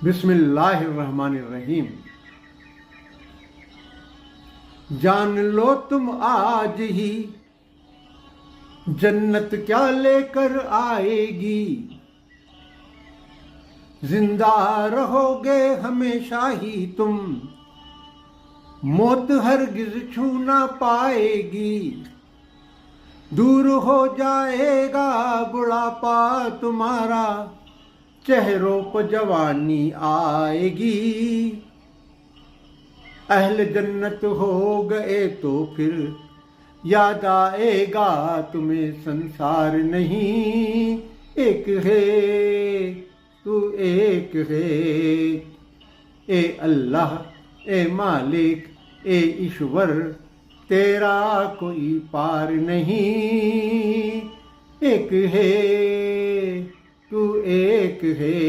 बिस्मिल्लाहिर्रहमानिर्रहीम। जान लो तुम आज ही जन्नत क्या लेकर आएगी। जिंदा रहोगे हमेशा ही तुम, मौत हरगिज छू ना पाएगी। दूर हो जाएगा बुढ़ापा तुम्हारा, चेहरों पर जवानी आएगी। अहल जन्नत हो गए तो फिर याद आएगा तुम्हें संसार नहीं। एक है तू एक है, ए अल्लाह ए मालिक ए ईश्वर, तेरा कोई पार नहीं। एक है तू एक है।